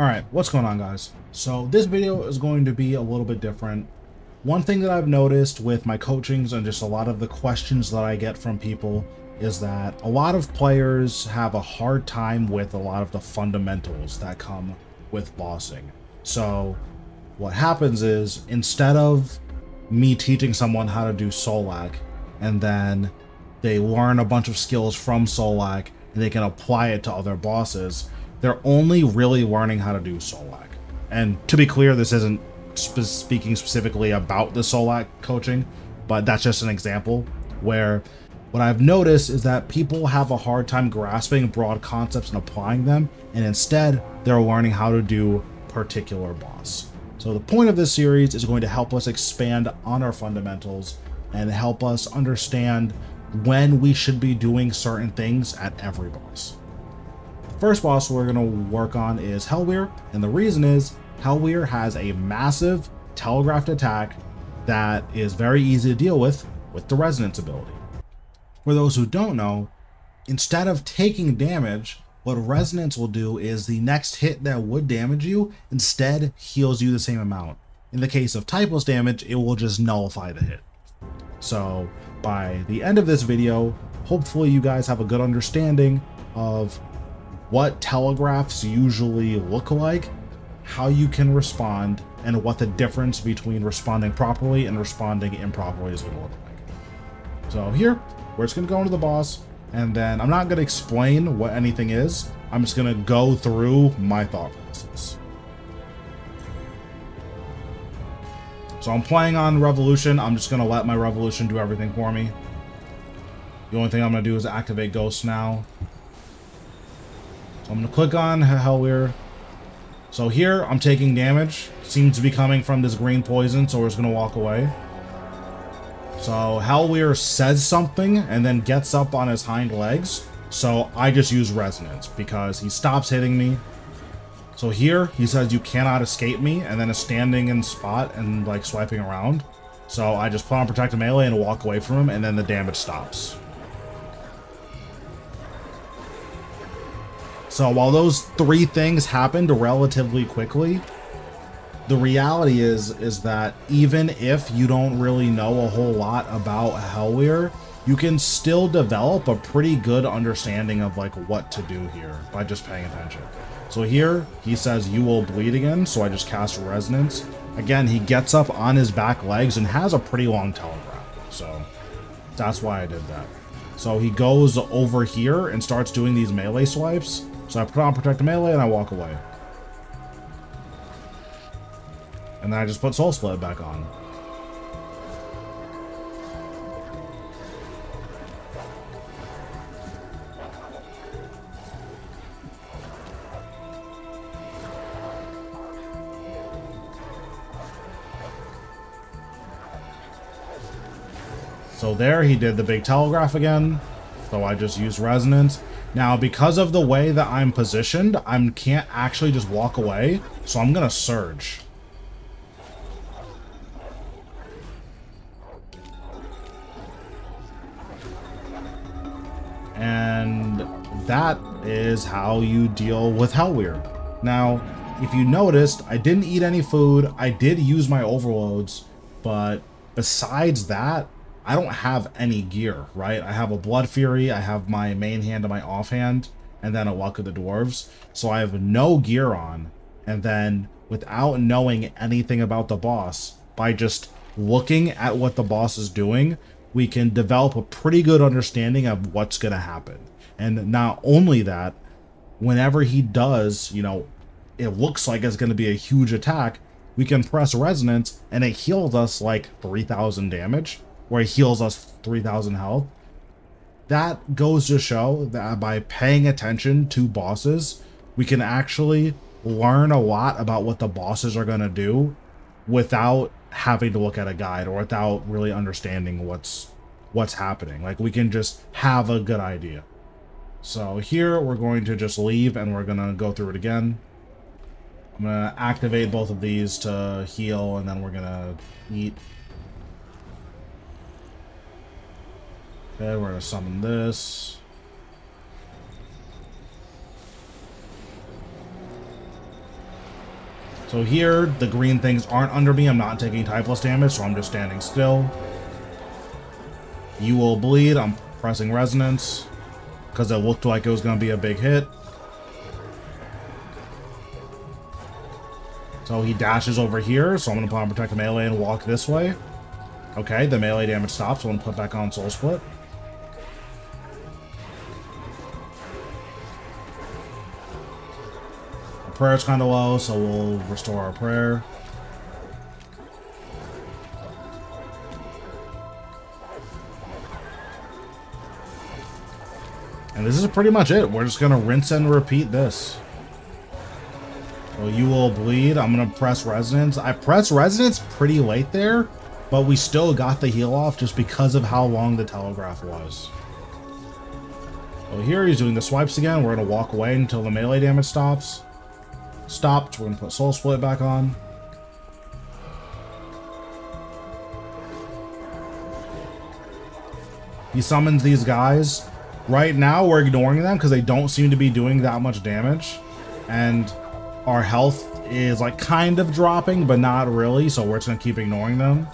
Alright, what's going on, guys? So this video is going to be a little bit different. One thing that I've noticed with my coachings and just a lot of the questions that I get from people is that a lot of players have a hard time with a lot of the fundamentals that come with bossing. So what happens is, instead of me teaching someone how to do Solak and then they learn a bunch of skills from Solak and they can apply it to other bosses, they're only really learning how to do Solak. And to be clear, this isn't speaking specifically about the Solak coaching, but that's just an example where what I've noticed is that people have a hard time grasping broad concepts and applying them, and instead they're learning how to do particular boss. So the point of this series is going to help us expand on our fundamentals and help us understand when we should be doing certain things at every boss. The first boss we're going to work on is Hellweir, and the reason is Hellweir has a massive telegraphed attack that is very easy to deal with the resonance ability. For those who don't know, instead of taking damage, what resonance will do is the next hit that would damage you instead heals you the same amount. In the case of typeless damage, it will just nullify the hit. So by the end of this video, hopefully you guys have a good understanding of what telegraphs usually look like, how you can respond, and what the difference between responding properly and responding improperly is going to look like. So here, we're just going to go into the boss, and then I'm not going to explain what anything is. I'm just going to go through my thought process. So I'm playing on Revolution. I'm just going to let my Revolution do everything for me. The only thing I'm going to do is activate Ghosts now. So I'm going to click on Hellweir. So here, I'm taking damage. Seems to be coming from this green poison, so we're just going to walk away. So Hellweir says something and then gets up on his hind legs. So I just use Resonance because he stops hitting me. So here, he says you cannot escape me, and then is standing in spot and like swiping around. So I just put on Protected Melee and walk away from him, and then the damage stops. So while those three things happened relatively quickly, the reality is that even if you don't really know a whole lot about Hellweir, you can still develop a pretty good understanding of like what to do here by just paying attention. So here, he says you will bleed again, so I just cast Resonance. Again, he gets up on his back legs and has a pretty long telegraph, so that's why I did that. So he goes over here and starts doing these melee swipes. So I put on Protected Melee and I walk away. And then I just put Soul Split back on. So there, he did the big telegraph again. So I just used Resonance. Now, because of the way that I'm positioned, I can't actually just walk away, so I'm gonna surge. And that is how you deal with Hellweir. Now, if you noticed, I didn't eat any food, I did use my overloads, but besides that, I don't have any gear, right? I have a Blood Fury, I have my main hand and my offhand, and then a Luck of the Dwarves. So I have no gear on. And then, without knowing anything about the boss, by just looking at what the boss is doing, we can develop a pretty good understanding of what's going to happen. And not only that, whenever he does, you know, it looks like it's going to be a huge attack, we can press Resonance, and it heals us like 3,000 damage. Where he heals us 3,000 health. That goes to show that by paying attention to bosses, we can actually learn a lot about what the bosses are going to do without having to look at a guide or without really understanding what's happening. Like, we can just have a good idea. So here we're going to just leave and we're going to go through it again. I'm going to activate both of these to heal, and then we're going to eat. Okay, we're going to summon this. So here, the green things aren't under me. I'm not taking typeless damage, so I'm just standing still. You will bleed. I'm pressing resonance because it looked like it was going to be a big hit. So he dashes over here, so I'm going to put on Protect Melee and walk this way. Okay, the melee damage stops, so I'm going to put back on Soul Split. Our prayer's kind of low, so we'll restore our prayer. And this is pretty much it. We're just going to rinse and repeat this. So you will bleed. I'm going to press Resonance. I pressed Resonance pretty late there, but we still got the heal off just because of how long the Telegraph was. So here he's doing the swipes again. We're going to walk away until the melee damage stops. Stopped. We're going to put Soul Split back on. He summons these guys. Right now, we're ignoring them because they don't seem to be doing that much damage. And our health is like kind of dropping, but not really. So we're just going to keep ignoring them.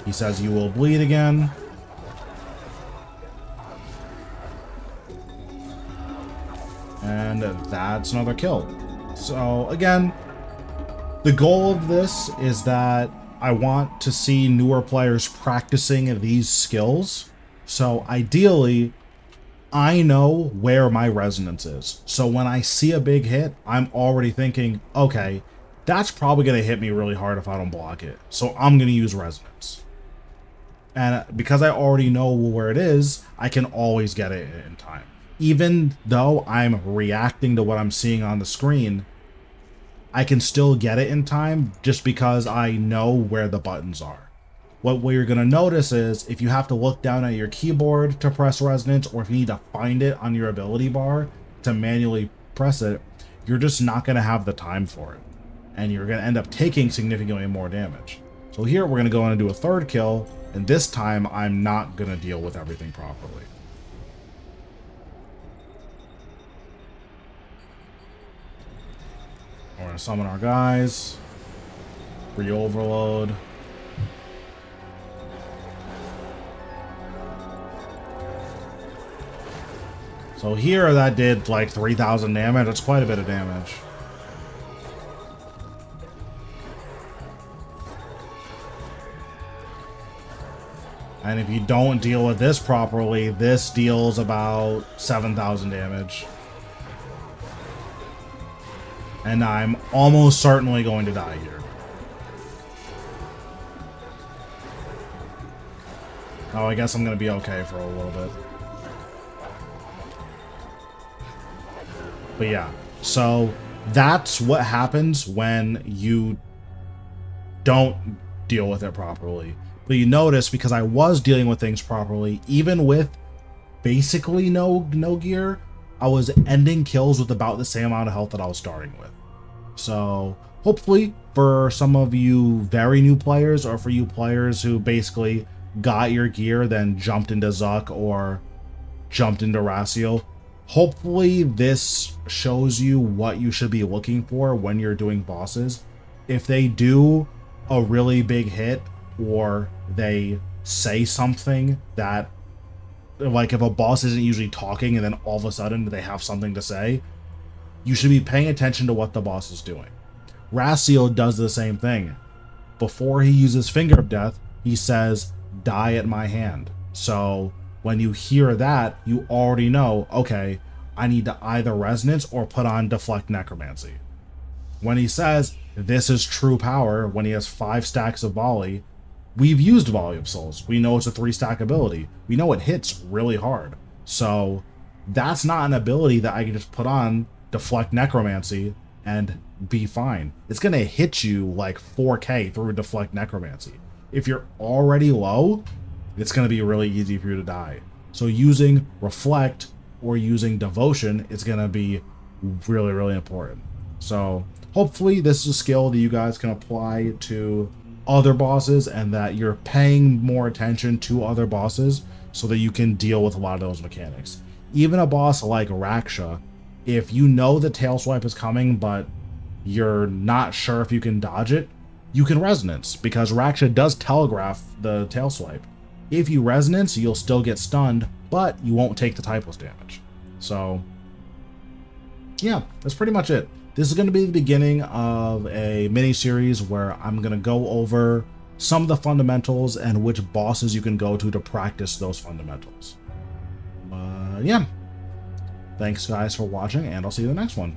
He says you will bleed again. And that's another kill. So again, the goal of this is that I want to see newer players practicing these skills. So ideally, I know where my resonance is. So when I see a big hit, I'm already thinking, okay, that's probably going to hit me really hard if I don't block it. So I'm going to use resonance. And because I already know where it is, I can always get it in time. Even though I'm reacting to what I'm seeing on the screen, I can still get it in time just because I know where the buttons are. What you're going to notice is if you have to look down at your keyboard to press resonance, or if you need to find it on your ability bar to manually press it, you're just not going to have the time for it. And you're going to end up taking significantly more damage. So here we're going to go in and do a third kill, and this time I'm not going to deal with everything properly. We're going to summon our guys. Re-overload. So here that did like 3,000 damage. That's quite a bit of damage. And if you don't deal with this properly, this deals about 7,000 damage. And I'm almost certainly going to die here. Oh, I guess I'm going to be okay for a little bit. But yeah, so that's what happens when you don't deal with it properly. But you notice, because I was dealing with things properly, even with basically no gear, I was ending kills with about the same amount of health that I was starting with. So hopefully for some of you very new players, or for you players who basically got your gear then jumped into Zuk or jumped into Ratio, hopefully this shows you what you should be looking for when you're doing bosses. If they do a really big hit, or they say something that, like if a boss isn't usually talking and then all of a sudden they have something to say, you should be paying attention to what the boss is doing. Ratio does the same thing. Before he uses Finger of Death, he says, "Die at my hand." So when you hear that, you already know, okay, I need to either resonance or put on Deflect Necromancy. When he says, "This is true power," when he has 5 stacks of volley, we've used Volley of Souls. We know it's a 3-stack ability. We know it hits really hard. So that's not an ability that I can just put on Deflect Necromancy and be fine. It's going to hit you like 4k through Deflect Necromancy. If you're already low, it's going to be really easy for you to die. So using Reflect or using Devotion is going to be really, really important. So hopefully this is a skill that you guys can apply to other bosses, and that you're paying more attention to other bosses so that you can deal with a lot of those mechanics. Even a boss like Raksha, if you know the tail swipe is coming, but you're not sure if you can dodge it, you can resonance, because Raksha does telegraph the tail swipe. If you resonance, you'll still get stunned, but you won't take the typeless damage. So yeah, that's pretty much it. This is going to be the beginning of a mini-series where I'm going to go over some of the fundamentals and which bosses you can go to practice those fundamentals. Yeah. Thanks guys for watching, and I'll see you in the next one.